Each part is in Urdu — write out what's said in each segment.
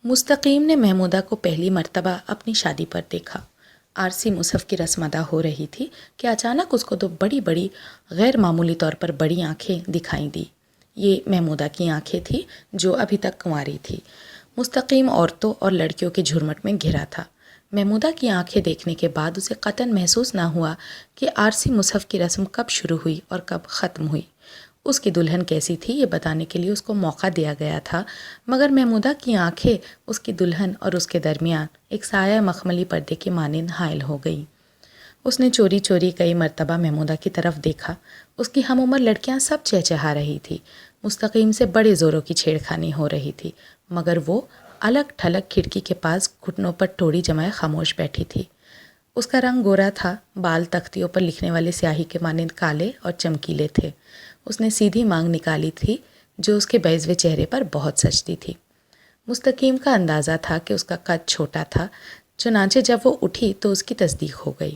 مستقیم نے محمودہ کو پہلی مرتبہ اپنی شادی پر دیکھا۔ عارسی مصحف کی رسم ادا ہو رہی تھی کہ اچانک اس کو دو بڑی بڑی غیر معمولی طور پر بڑی آنکھیں دکھائی دی۔ یہ محمودہ کی آنکھیں تھیں جو ابھی تک کنواری تھی۔ مستقیم عورتوں اور لڑکیوں کے جھرمٹ میں گھرا تھا۔ محمودہ کی آنکھیں دیکھنے کے بعد اسے قطعاً محسوس نہ ہوا کہ عارسی مصحف کی رسم کب شروع ہوئی اور کب ختم ہوئی۔ اس کی دلہن کیسی تھی یہ بتانے کے لیے اس کو موقع دیا گیا تھا، مگر محمودہ کی آنکھیں اس کی دلہن اور اس کے درمیان ایک سایہ مخملی پردے کی مانند حائل ہو گئی۔ اس نے چوری چوری کئی مرتبہ محمودہ کی طرف دیکھا۔ اس کی ہم عمر لڑکیاں سب چہچہا رہی تھی۔ مستقیم سے بڑے زوروں کی چھیڑ خانی ہو رہی تھی، مگر وہ الگ تھلگ کھڑکی کے پاس گھٹنوں پر ٹوڑی جمائے خاموش بیٹھی تھی۔ اس کا رنگ گورا تھا، بال تختیوں پر لکھنے والے سیاہی کے مانند کالے اور چمکیلے تھے۔ اس نے سیدھی مانگ نکالی تھی جو اس کے بیضوے چہرے پر بہت سجتی تھی۔ مستقیم کا اندازہ تھا کہ اس کا قد چھوٹا تھا، چنانچہ جب وہ اٹھی تو اس کی تصدیق ہو گئی۔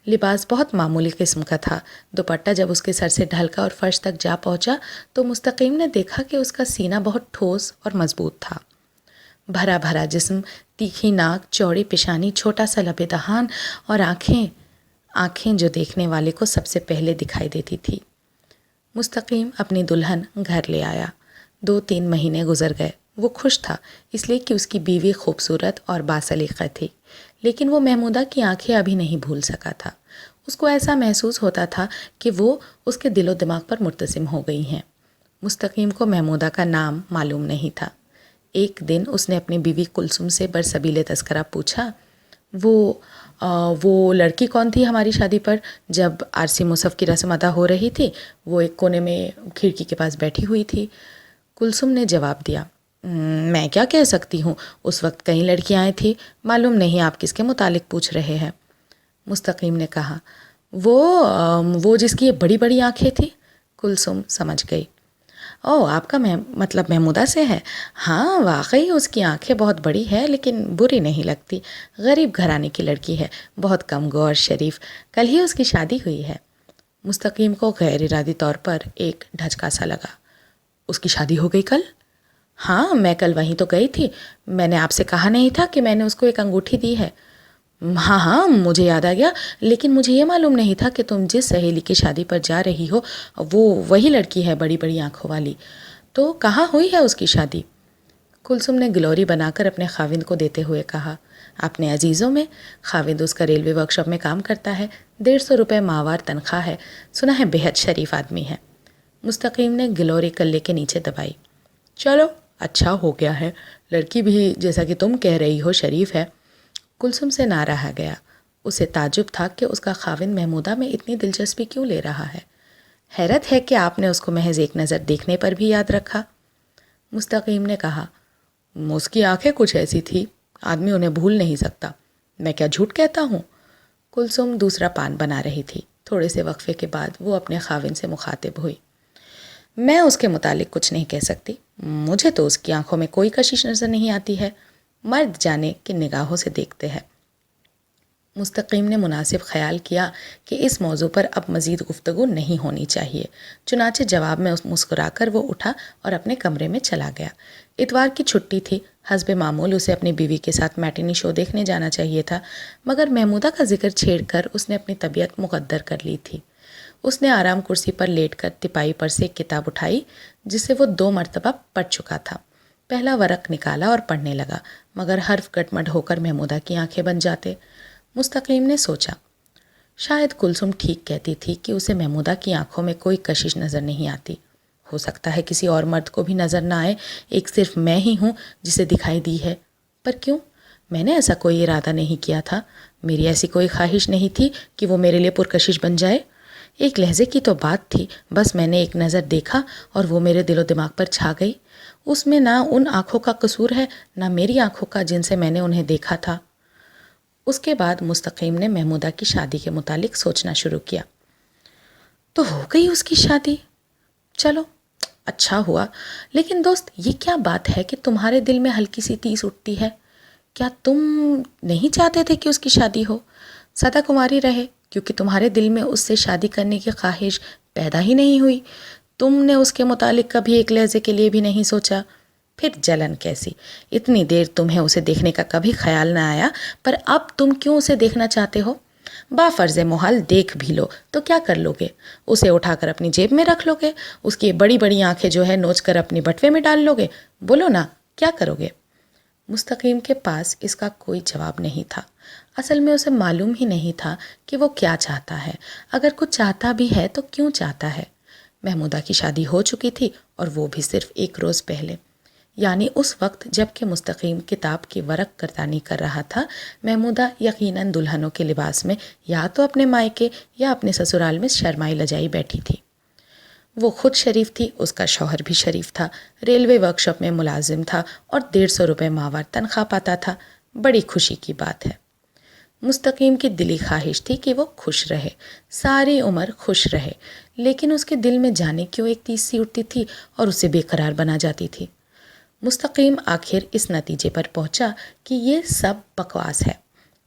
لباس بہت معمولی قسم کا تھا۔ دوپٹہ جب اس کے سر سے ڈھلکا اور فرش تک جا پہنچا تو مستقیم نے دیکھا کہ اس کا سینہ بہت ٹھوس اور مضبوط تھا۔ بھرا بھرا جسم، تیکھی ناک، چوڑی پیشانی، چھوٹا سا لب دہان اور آنکھیں جو دیکھنے والے کو سب سے پہلے دکھائی دیتی تھی۔ مستقیم اپنی دلہن گھر لے آیا۔ 2-3 مہینے گزر گئے۔ وہ خوش تھا اس لیے کہ اس کی بیوی خوبصورت اور باسلیقہ تھی، لیکن وہ محمودہ کی آنکھیں ابھی نہیں بھول سکا تھا۔ اس کو ایسا محسوس ہوتا تھا کہ وہ اس کے دل و دماغ پر مرتسم ہو گئی ہیں۔ مستقیم کو محمودہ کا نام معلوم نہیں تھا۔ ایک دن اس نے اپنی بیوی کلثوم سے برسبیل تذکرہ پوچھا، وہ لڑکی کون تھی ہماری شادی پر جب عارسی مصحف کی رسم ادا ہو رہی تھی؟ وہ ایک کونے میں کھڑکی کے پاس بیٹھی ہوئی تھی۔ کلثوم نے جواب دیا، میں کیا کہہ سکتی ہوں، اس وقت کئی لڑکیاں آئی تھیں، معلوم نہیں آپ کس کے متعلق پوچھ رہے ہیں۔ مستقیم نے کہا، وہ جس کی یہ بڑی بڑی آنکھیں تھیں۔ کلثوم سمجھ گئی، آپ کا مطلب محمودہ سے ہے؟ ہاں واقعی اس کی آنکھیں بہت بڑی ہے، لیکن بری نہیں لگتی۔ غریب گھرانے کی لڑکی ہے، بہت کم گو اور شریف، کل ہی اس کی شادی ہوئی ہے۔ مستقیم کو غیر ارادی طور پر ایک دھچکا سا لگا۔ اس کی شادی ہو گئی کل؟ ہاں میں کل وہیں تو گئی تھی۔ میں نے آپ سے کہا نہیں تھا کہ میں نے اس کو ایک انگوٹھی دی ہے؟ ہاں مجھے یاد آ گیا، لیکن مجھے یہ معلوم نہیں تھا کہ تم جس سہیلی کی شادی پر جا رہی ہو وہ وہی لڑکی ہے بڑی بڑی آنکھوں والی۔ تو کہاں ہوئی ہے اس کی شادی؟ کلثوم نے گلوری بنا کر اپنے خاوند کو دیتے ہوئے کہا، اپنے عزیزوں میں۔ خاوند اس کا ریلوے ورکشاپ میں کام کرتا ہے، 150 روپے ماہوار تنخواہ ہے، سنا ہے بہت شریف آدمی ہے۔ مستقیم نے گلوری کلے کے نیچے دبائی۔ چلو اچھا ہو گیا ہے، لڑکی بھی جیسا کہ تم کہہ رہی ہو شریف ہے۔ کلثوم سے نہ رہا گیا۔ اسے تعجب تھا کہ اس کا خاوند محمودہ میں اتنی دلچسپی کیوں لے رہا ہے۔ حیرت ہے کہ آپ نے اس کو محض ایک نظر دیکھنے پر بھی یاد رکھا۔ مستقیم نے کہا، اس کی آنکھیں کچھ ایسی تھی، آدمی انہیں بھول نہیں سکتا۔ میں کیا جھوٹ کہتا ہوں؟ کلثوم دوسرا پان بنا رہی تھی۔ تھوڑے سے وقفے کے بعد وہ اپنے خاوند سے مخاطب ہوئی، میں اس کے متعلق کچھ نہیں کہہ سکتی، مجھے تو اس کی آنکھوں میں کوئی کشش نظر نہیں آتی ہے، مرد جانے کن نگاہوں سے دیکھتے ہیں۔ مستقیم نے مناسب خیال کیا کہ اس موضوع پر اب مزید گفتگو نہیں ہونی چاہیے، چنانچہ جواب میں مسکرا کر وہ اٹھا اور اپنے کمرے میں چلا گیا۔ اتوار کی چھٹی تھی، حسب معمول اسے اپنی بیوی کے ساتھ میٹنی شو دیکھنے جانا چاہیے تھا، مگر محمودہ کا ذکر چھیڑ کر اس نے اپنی طبیعت مقدر کر لی تھی۔ اس نے آرام کرسی پر لیٹ کر تپائی پر سے ایک کتاب اٹھائی جسے وہ 2 مرتبہ پڑھ چکا تھا۔ پہلا ورق نکالا اور پڑھنے لگا، مگر حرف گٹمٹ ہو کر محمودہ کی آنکھیں بن جاتے۔ مستقیم نے سوچا، شاید کلثوم ٹھیک کہتی تھی کہ اسے محمودہ کی آنکھوں میں کوئی کشش نظر نہیں آتی۔ ہو سکتا ہے کسی اور مرد کو بھی نظر نہ آئے، ایک صرف میں ہی ہوں جسے دکھائی دی ہے۔ پر کیوں؟ میں نے ایسا کوئی ارادہ نہیں کیا تھا، میری ایسی کوئی خواہش نہیں تھی کہ وہ میرے لیے پرکشش بن جائے۔ ایک لہجے کی تو بات تھی، بس میں نے ایک نظر دیکھا اور وہ میرے دل و دماغ پر چھا گئی۔ اس میں نہ ان آنکھوں کا قصور ہے، نہ میری آنکھوں کا جن سے میں نے انہیں دیکھا تھا۔ اس کے بعد مستقیم نے محمودہ کی شادی کے متعلق سوچنا شروع کیا۔ تو ہو گئی اس کی شادی، چلو اچھا ہوا، لیکن دوست یہ کیا بات ہے کہ تمہارے دل میں ہلکی سی تیس اٹھتی ہے؟ کیا تم نہیں چاہتے تھے کہ اس کی شادی ہو، سدا کماری رہے، کیونکہ تمہارے دل میں اس سے شادی کرنے کی خواہش پیدا ہی نہیں ہوئی؟ تم نے اس کے متعلق کبھی ایک لہجے کے لیے بھی نہیں سوچا؟ پھر جلن کیسی، اتنی دیر تمہیں اسے دیکھنے کا کبھی خیال نہ آیا، پر اب تم کیوں اسے دیکھنا چاہتے ہو؟ بافرض محال دیکھ بھی لو تو کیا کر لو گے؟ اسے اٹھا کر اپنی جیب میں رکھ لو گے، اس کی بڑی بڑی آنکھیں جو ہے نوچ کر اپنی بٹوے میں ڈال لو گے؟ بولو نا، کیا کرو گے؟ مستقیم کے پاس اس کا کوئی جواب نہیں تھا۔ اصل میں اسے معلوم ہی نہیں تھا کہ وہ کیا چاہتا ہے، اگر کچھ چاہتا بھی ہے تو کیوں چاہتا ہے۔ محمودہ کی شادی ہو چکی تھی، اور وہ بھی صرف 1 روز پہلے، یعنی اس وقت جب کہ مستقیم کتاب کی ورق گردانی کر رہا تھا۔ محمودہ یقیناً دلہنوں کے لباس میں یا تو اپنے مائکے یا اپنے سسرال میں شرمائی لجائی بیٹھی تھی۔ وہ خود شریف تھی، اس کا شوہر بھی شریف تھا، ریلوے ورکشاپ میں ملازم تھا اور 150 روپے ماہوار تنخواہ پاتا تھا۔ بڑی خوشی کی بات ہے۔ مستقیم کی دلی خواہش تھی کہ وہ خوش رہے، ساری عمر خوش رہے، لیکن اس کے دل میں جانے کیوں ایک تیس سی اٹھتی تھی اور اسے بے قرار بنا جاتی تھی۔ مستقیم آخر اس نتیجے پر پہنچا کہ یہ سب بکواس ہے،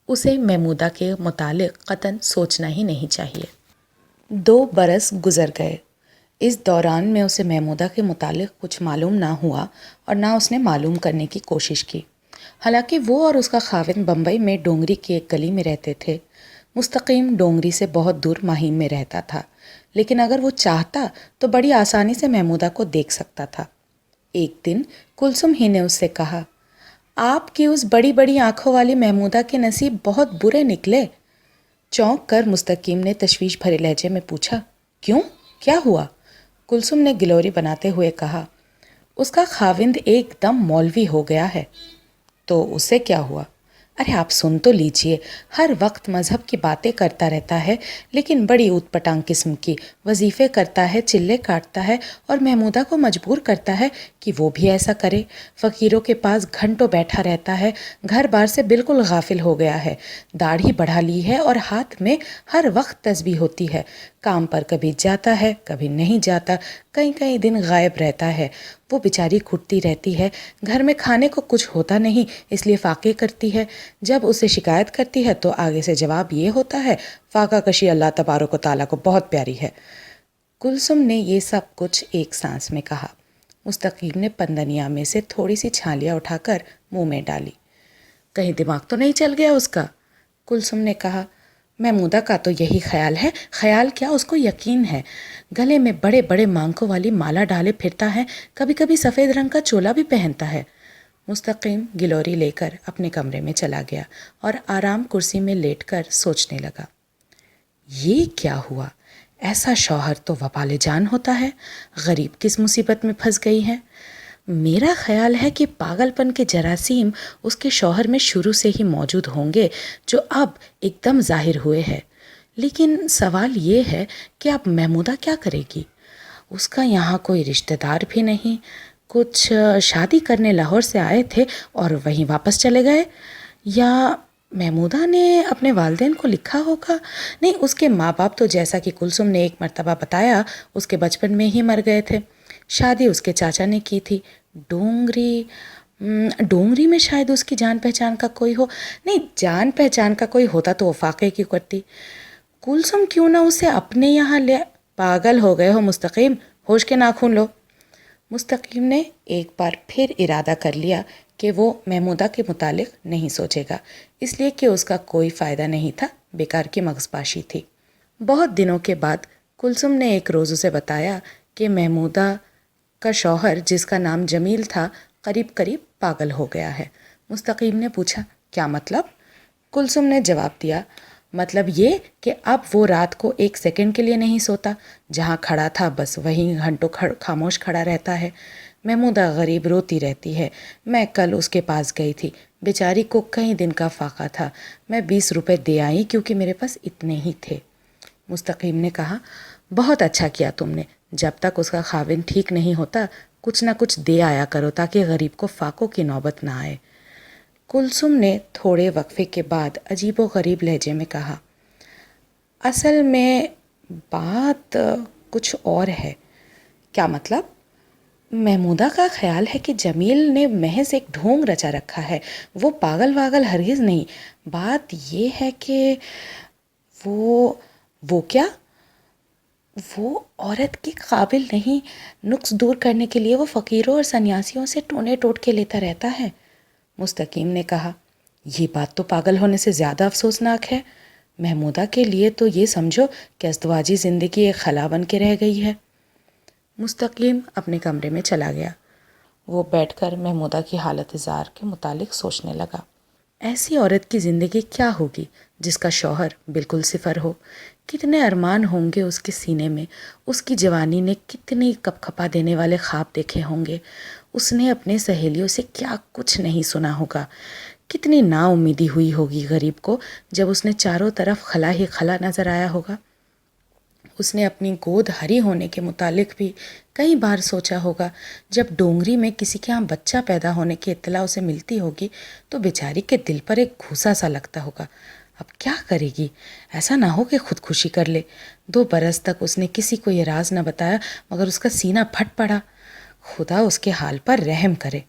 اسے محمودہ کے متعلق قطعاً سوچنا ہی نہیں چاہیے۔ 2 برس گزر گئے۔ اس دوران میں اسے محمودہ کے متعلق کچھ معلوم نہ ہوا اور نہ اس نے معلوم کرنے کی کوشش کی۔ حالانکہ وہ اور اس کا خاوند بمبئی میں ڈونگری کی ایک گلی میں رہتے تھے۔ مستقیم ڈونگری سے بہت دور مہیم میں رہتا تھا، لیکن اگر وہ چاہتا تو بڑی آسانی سے محمودہ کو دیکھ سکتا تھا۔ ایک دن کلثوم ہی نے اس سے کہا، آپ کی اس بڑی بڑی آنکھوں والی محمودہ کے نصیب بہت برے نکلے۔ چونک کر مستقیم نے تشویش بھرے لہجے میں پوچھا، کیوں؟ کیا ہوا؟ کلثوم نے گلوری بناتے ہوئے کہا، اس کا خاوند ایک دم مولوی ہو گیا ہے۔ تو اس سے کیا ہوا؟ ارے آپ سن تو لیجئے، ہر وقت مذہب کی باتیں کرتا رہتا ہے، لیکن بڑی اوت پٹانگ قسم کی، وظیفے کرتا ہے، چلے کاٹتا ہے اور محمودہ کو مجبور کرتا ہے کہ وہ بھی ایسا کرے۔ فقیروں کے پاس گھنٹوں بیٹھا رہتا ہے، گھر بار سے بالکل غافل ہو گیا ہے، داڑھی بڑھا لی ہے اور ہاتھ میں ہر وقت تسبیح ہوتی ہے۔ کام پر کبھی جاتا ہے، کبھی نہیں جاتا، کئی دن غائب رہتا ہے۔ وہ بیچاری گھٹتی رہتی ہے، گھر میں کھانے کو کچھ ہوتا نہیں، اس لیے فاقے کرتی ہے۔ جب اسے شکایت کرتی ہے تو آگے سے جواب یہ ہوتا ہے، فاقہ کشی اللہ تبارک و تعالیٰ کو بہت پیاری ہے۔ کلثوم نے یہ سب کچھ ایک سانس میں کہا۔ مستقیم نے پندنیا میں سے تھوڑی سی چھالیاں اٹھا کر منہ میں ڈالی۔ کہیں دماغ تو نہیں چل گیا اس کا؟ کلثوم نے کہا، محمودہ کا تو یہی خیال ہے، خیال کیا اس کو یقین ہے۔ گلے میں بڑے بڑے مانکوں والی مالا ڈالے پھرتا ہے، کبھی کبھی سفید رنگ کا چولا بھی پہنتا ہے۔ مستقیم گلوری لے کر اپنے کمرے میں چلا گیا اور آرام کرسی میں لیٹ کر سوچنے لگا، یہ کیا ہوا؟ ایسا شوہر تو وبال جان ہوتا ہے، غریب کس مصیبت میں پھنس گئی ہے۔ میرا خیال ہے کہ پاگل پن کے جراثیم اس کے شوہر میں شروع سے ہی موجود ہوں گے، جو اب ایک دم ظاہر ہوئے ہیں۔ لیکن سوال یہ ہے کہ اب محمودہ کیا کرے گی؟ اس کا یہاں کوئی رشتہ دار بھی نہیں، کچھ شادی کرنے لاہور سے آئے تھے اور وہیں واپس چلے گئے، یا محمودہ نے اپنے والدین کو لکھا ہوگا۔ نہیں، اس کے ماں باپ تو جیسا کہ کلثوم نے ایک مرتبہ بتایا اس کے بچپن میں ہی مر گئے تھے۔ شادی اس کے چاچا نے کی تھی۔ ڈونگری میں شاید اس کی جان پہچان کا کوئی ہو۔ نہیں، جان پہچان کا کوئی ہوتا تو وہ فاقے کیوں کرتی؟ کلثوم کیوں نہ اسے اپنے یہاں لے؟ پاگل ہو گئے ہو مستقیم، ہوش کے ناخن لو۔ مستقیم نے ایک بار پھر ارادہ کر لیا کہ وہ محمودہ کے متعلق نہیں سوچے گا، اس لیے کہ اس کا کوئی فائدہ نہیں تھا، بیکار کی مغز باشی تھی۔ بہت دنوں کے بعد کلثوم نے ایک روز اسے بتایا کہ محمودہ کا شوہر، جس کا نام جمیل تھا، قریب پاگل ہو گیا ہے۔ مستقیم نے پوچھا، کیا مطلب؟ کلثوم نے جواب دیا، مطلب یہ کہ اب وہ رات کو 1 سیکنڈ کے لیے نہیں سوتا، جہاں کھڑا تھا بس وہیں گھنٹوں خاموش کھڑا رہتا ہے۔ محمودہ غریب روتی رہتی ہے۔ میں کل اس کے پاس گئی تھی، بیچاری کو کئی دن کا فاقہ تھا، میں 20 روپے دے آئی کیونکہ میرے پاس اتنے ہی تھے۔ مستقیم نے کہا، بہت اچھا کیا تم نے، جب تک اس کا خاوند ٹھیک نہیں ہوتا کچھ نہ کچھ دے آیا کرو تاکہ غریب کو فاقوں کی نوبت نہ آئے۔ کلثوم نے تھوڑے وقفے کے بعد عجیب و غریب لہجے میں کہا، اصل میں بات کچھ اور ہے۔ کیا مطلب؟ محمودہ کا خیال ہے کہ جمیل نے محض ایک ڈھونگ رچا رکھا ہے، وہ پاگل واگل ہرگز نہیں۔ بات یہ ہے کہ وہ کیا؟ وہ عورت کی قابل نہیں، نقص دور کرنے کے لیے وہ فقیروں اور سنیاسیوں سے ٹونے ٹوٹ کے لیتا رہتا ہے، مستقیم نے کہا۔ یہ بات تو پاگل ہونے سے زیادہ افسوسناک ہے۔ محمودہ کے لیے تو یہ سمجھو کہ ازدواجی زندگی ایک خلا بن کے رہ گئی ہے۔ مستقیم اپنے کمرے میں چلا گیا۔ وہ بیٹھ کر محمودہ کی حالت زار کے متعلق سوچنے لگا۔ ایسی عورت کی زندگی کیا ہوگی جس کا شوہر بالکل صفر ہو؟ کتنے ارمان ہوں گے اس کے سینے میں، اس کی جوانی نے کتنی کپ کھپا دینے والے خواب دیکھے ہوں گے، اس نے اپنے سہیلیوں سے کیا کچھ نہیں سنا ہوگا، کتنی نا امیدی ہوئی ہوگی غریب کو جب اس نے چاروں طرف خلا ہی خلا نظر آیا ہوگا۔ اس نے اپنی گود ہری ہونے کے متعلق بھی کئی بار سوچا ہوگا۔ جب ڈونگری میں کسی کے ہاں بچہ پیدا ہونے کی اطلاع اسے ملتی ہوگی تو بیچاری کے دل پر ایک گھوسا سا لگتا ہوگا۔ اب کیا کرے گی؟ ایسا نہ ہو کہ خودکشی کر لے۔ 2 برس تک اس نے کسی کو یہ راز نہ بتایا مگر اس کا سینہ پھٹ پڑا۔ خدا اس کے حال پر رحم کرے۔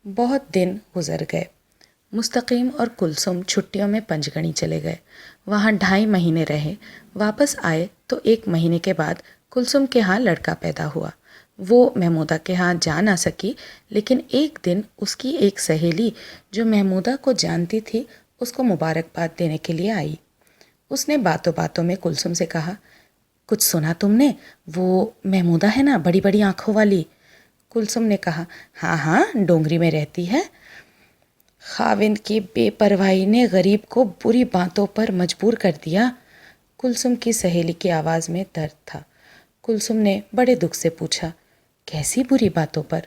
بہت دن گزر گئے۔ مستقیم اور کلثوم چھٹیوں میں پنجگڑی چلے گئے۔ وہاں 2.5 مہینے رہے۔ واپس آئے تو 1 مہینے کے بعد کلثوم کے ہاں لڑکا پیدا ہوا۔ وہ محمودہ کے ہاں جا نہ سکی، لیکن ایک دن اس کی ایک سہیلی جو محمودہ کو جانتی تھی اس کو مبارکباد دینے کے لیے آئی۔ اس نے باتوں باتوں میں کلثوم سے کہا، کچھ سنا تم نے؟ وہ محمودہ ہے نا، بڑی بڑی آنکھوں والی؟ کلثوم نے کہا، ہاں ہاں، ڈونگری میں رہتی ہے۔ خاوند کی بے پرواہی نے غریب کو بری باتوں پر مجبور کر دیا۔ کلثوم کی سہیلی کی آواز میں درد تھا۔ کلثوم نے بڑے دکھ سے پوچھا، کیسی بری باتوں پر؟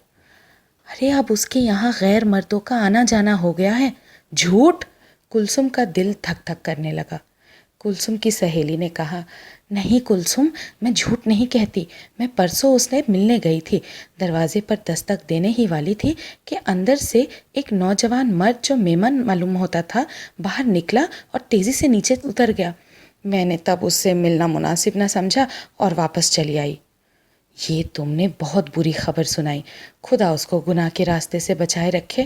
ارے اب اس کے یہاں غیر مردوں کا آنا جانا ہو گیا ہے۔ جھوٹ! کلثوم کا دل دھک دھک کرنے لگا۔ کلثوم کی سہیلی نے کہا، نہیں کلثوم، میں جھوٹ نہیں کہتی، میں پرسوں اس نے ملنے گئی تھی، دروازے پر دستک دینے ہی والی تھی کہ اندر سے ایک نوجوان مرد جو میمن معلوم ہوتا تھا باہر نکلا اور تیزی سے نیچے اتر گیا۔ میں نے تب اس سے ملنا مناسب نہ سمجھا اور واپس چلی آئی۔ یہ تم نے بہت بری خبر سنائی، خدا اس کو گناہ کے راستے سے بچائے رکھے۔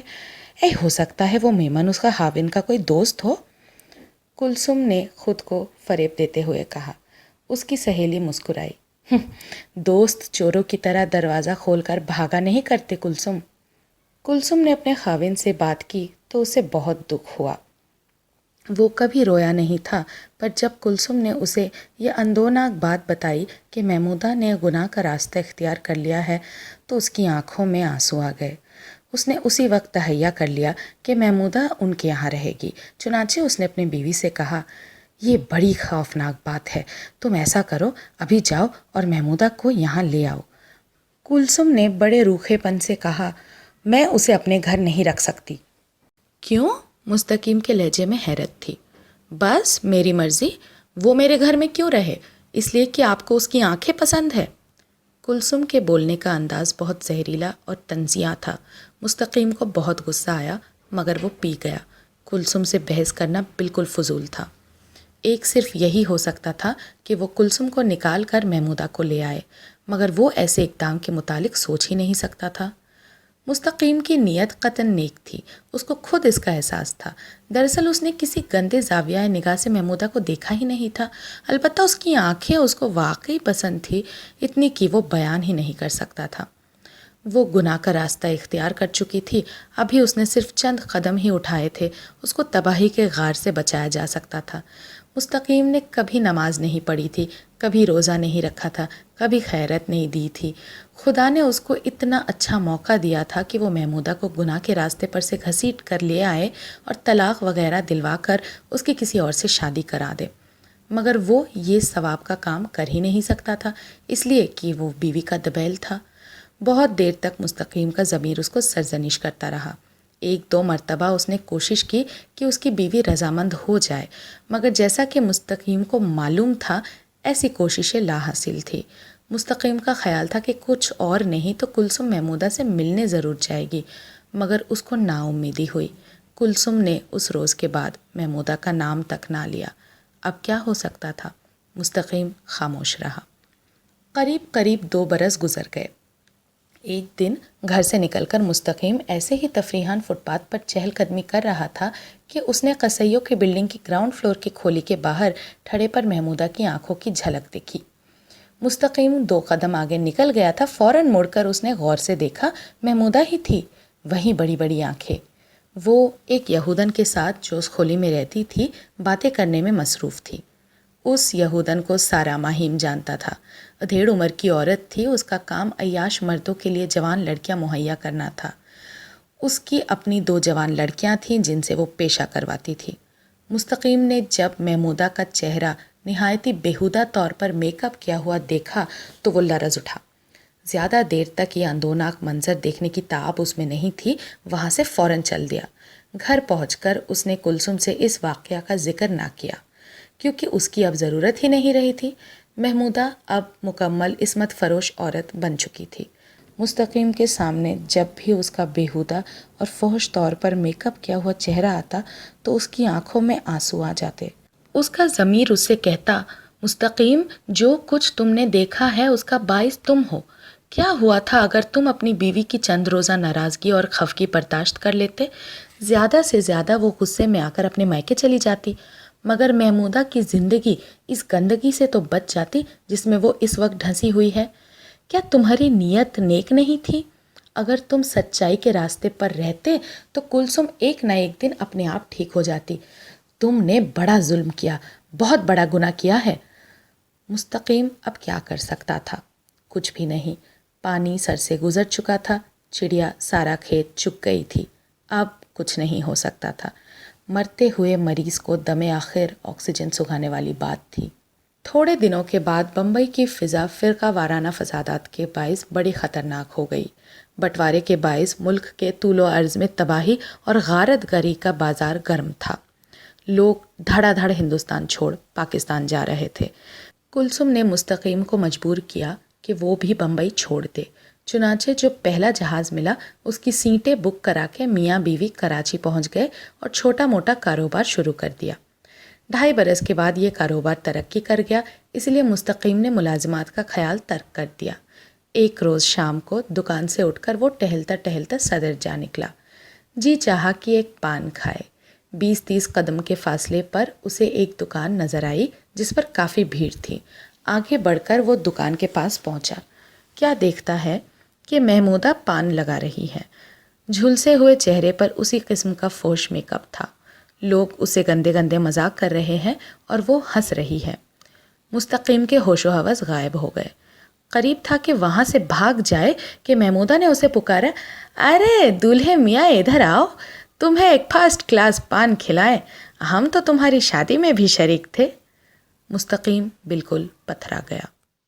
ہو سکتا ہے وہ میمن اس کا خاوند کا کوئی دوست ہو۔ کلثوم نے خود کو فریب دیتے ہوئے کہا۔ اس کی سہیلی مسکرائی، دوست چوروں کی طرح دروازہ کھول کر بھاگا نہیں کرتے کلثوم۔ کلثوم نے اپنے خاوند سے بات کی تو اسے بہت دکھ ہوا۔ وہ کبھی رویا نہیں تھا، پر جب کلثوم نے اسے یہ اندوناک بات بتائی کہ محمودہ نے گناہ کا راستہ اختیار کر لیا ہے تو اس کی آنکھوں میں آنسو آ گئے۔ اس نے اسی وقت تہیہ کر لیا کہ محمودہ ان کے یہاں رہے گی۔ چنانچہ اس نے اپنی بیوی سے کہا، یہ بڑی خوفناک بات ہے، تم ایسا کرو، ابھی جاؤ اور محمودہ کو یہاں لے آؤ۔ کلثوم نے بڑے روکھے پن سے کہا، میں اسے اپنے گھر نہیں رکھ سکتی۔ کیوں؟ مستقیم کے لہجے میں حیرت تھی۔ بس میری مرضی، وہ میرے گھر میں کیوں رہے؟ اس لیے کہ آپ کو اس کی آنکھیں پسند ہے؟ کلثوم کے بولنے کا انداز بہت زہریلا اور طنزیہ تھا۔ مستقیم کو بہت غصہ آیا مگر وہ پی گیا۔ کلثوم سے بحث کرنا بالکل فضول تھا۔ ایک صرف یہی ہو سکتا تھا کہ وہ کلثوم کو نکال کر محمودہ کو لے آئے، مگر وہ ایسے اقدام کے متعلق سوچ ہی نہیں سکتا تھا۔ مستقیم کی نیت قطعاً نیک تھی، اس کو خود اس کا احساس تھا۔ دراصل اس نے کسی گندے زاویہ نگاہ سے محمودہ کو دیکھا ہی نہیں تھا، البتہ اس کی آنکھیں اس کو واقعی پسند تھی، اتنی کہ وہ بیان ہی نہیں کر سکتا تھا۔ وہ گناہ کا راستہ اختیار کر چکی تھی، ابھی اس نے صرف چند قدم ہی اٹھائے تھے، اس کو تباہی کے غار سے بچایا جا سکتا تھا۔ مستقیم نے کبھی نماز نہیں پڑھی تھی، کبھی روزہ نہیں رکھا تھا، کبھی خیرات نہیں دی تھی۔ خدا نے اس کو اتنا اچھا موقع دیا تھا کہ وہ محمودہ کو گناہ کے راستے پر سے گھسیٹ کر لے آئے اور طلاق وغیرہ دلوا کر اس کی کسی اور سے شادی کرا دے، مگر وہ یہ ثواب کا کام کر ہی نہیں سکتا تھا، اس لیے کہ وہ بیوی کا دبیل تھا۔ بہت دیر تک مستقیم کا ضمیر اس کو سرزنش کرتا رہا۔ 1-2 مرتبہ اس نے کوشش کی کہ اس کی بیوی رضامند ہو جائے، مگر جیسا کہ مستقیم کو معلوم تھا ایسی کوششیں لا حاصل تھی۔ مستقیم کا خیال تھا کہ کچھ اور نہیں تو کلثوم محمودہ سے ملنے ضرور جائے گی، مگر اس کو نا امیدی ہوئی۔ کلثوم نے اس روز کے بعد محمودہ کا نام تک نہ لیا۔ اب کیا ہو سکتا تھا؟ مستقیم خاموش رہا۔ قریب 2 برس گزر گئے۔ ایک دن گھر سے نکل کر مستقیم ایسے ہی تفریحاً فٹ پاتھ پر چہل قدمی کر رہا تھا کہ اس نے قصیوں کی بلڈنگ کی گراؤنڈ فلور کی کھولی کے باہر ٹھڑے پر محمودہ کی آنکھوں کی جھلک دیکھی۔ مستقیم 2 قدم آگے نکل گیا تھا، فوراً مڑ کر اس نے غور سے دیکھا محمودہ ہی تھی، وہیں بڑی بڑی آنکھیں۔ وہ ایک یہودن کے ساتھ جو اس کھولی میں رہتی تھی باتیں کرنے میں مصروف تھی۔ اس یہودن کو سارا ماہیم جانتا تھا، ادھیڑ عمر کی عورت تھی، اس کا کام عیاش مردوں کے لیے جوان لڑکیاں مہیا کرنا تھا۔ اس کی اپنی 2 جوان لڑکیاں تھیں جن سے وہ پیشہ کرواتی تھی۔ مستقیم نے جب محمودہ کا چہرہ نہایتی بیہودہ طور پر میک اپ کیا ہوا دیکھا تو وہ لرز اٹھا۔ زیادہ دیر تک یہ اندوناک منظر دیکھنے کی تاب اس میں نہیں تھی، وہاں سے فوراً چل دیا۔ گھر پہنچ کر اس نے کلثوم سے اس واقعہ کا ذکر نہ کیا، کیونکہ اس کی اب ضرورت ہی نہیں رہی تھی۔ محمودہ اب مکمل عصمت فروش عورت بن چکی تھی۔ مستقیم کے سامنے جب بھی اس کا بیہودہ اور فحش طور پر میک اپ کیا ہوا چہرہ آتا تو اس کی آنکھوں میں آنسو آ جاتے۔ اس کا ضمیر اس سے کہتا، مستقیم، جو کچھ تم نے دیکھا ہے اس کا باعث تم ہو۔ کیا ہوا تھا اگر تم اپنی بیوی کی چند روزہ ناراضگی اور خفگی برداشت کر لیتے؟ زیادہ سے زیادہ وہ غصے میں آ کر اپنے مائکے چلی جاتی، مگر محمودہ کی زندگی اس گندگی سے تو بچ جاتی جس میں وہ اس وقت ڈھنسی ہوئی ہے۔ کیا تمہاری نیت نیک نہیں تھی؟ اگر تم سچائی کے راستے پر رہتے تو کلثوم ایک نہ ایک دن اپنے آپ ٹھیک ہو جاتی۔ تم نے بڑا ظلم کیا، بہت بڑا گناہ کیا ہے۔ مستقیم اب کیا کر سکتا تھا؟ کچھ بھی نہیں۔ پانی سر سے گزر چکا تھا، چڑیا سارا کھیت چگ گئی تھی، اب کچھ نہیں ہو سکتا تھا۔ مرتے ہوئے مریض کو دم آخر آکسیجن سکھانے والی بات تھی۔ تھوڑے دنوں کے بعد بمبئی کی فضا فرقہ وارانہ فسادات کے باعث بڑی خطرناک ہو گئی۔ بٹوارے کے باعث ملک کے طول و عرض میں تباہی اور غارت گری کا بازار گرم تھا۔ لوگ دھڑا دھڑ ہندوستان چھوڑ پاکستان جا رہے تھے۔ کلثوم نے مستقیم کو مجبور کیا کہ وہ بھی بمبئی چھوڑ دے۔ چنانچہ جو پہلا جہاز ملا اس کی سیٹیں بک کرا کے میاں بیوی کراچی پہنچ گئے اور چھوٹا موٹا کاروبار شروع کر دیا۔ 2.5 برس کے بعد یہ کاروبار ترقی کر گیا، اس لیے مستقیم نے ملازمات کا خیال ترک کر دیا۔ ایک روز شام کو دکان سے اٹھ کر وہ ٹہلتا ٹہلتا صدر جا نکلا۔ جی چاہا کہ ایک پان کھائے۔ 20-30 قدم کے فاصلے پر اسے ایک دکان نظر آئی جس پر کافی بھیڑ تھی۔ آگے بڑھ کر وہ دکان کے پاس پہنچا۔ کیا دیکھتا ہے کہ محمودہ پان لگا رہی ہے۔ جھلسے ہوئے چہرے پر اسی قسم کا فوش میک اپ تھا۔ لوگ اسے گندے گندے مذاق کر رہے ہیں اور وہ ہنس رہی ہے۔ مستقیم کے ہوش و حواس غائب ہو گئے۔ قریب تھا کہ وہاں سے بھاگ جائے کہ محمودہ نے اسے پکارا، ارے دولہے میاں ادھر آؤ، تمہیں ایک فرسٹ کلاس پان کھلائیں، ہم تو تمہاری شادی میں بھی شریک تھے۔ مستقیم بالکل پتھرا گیا۔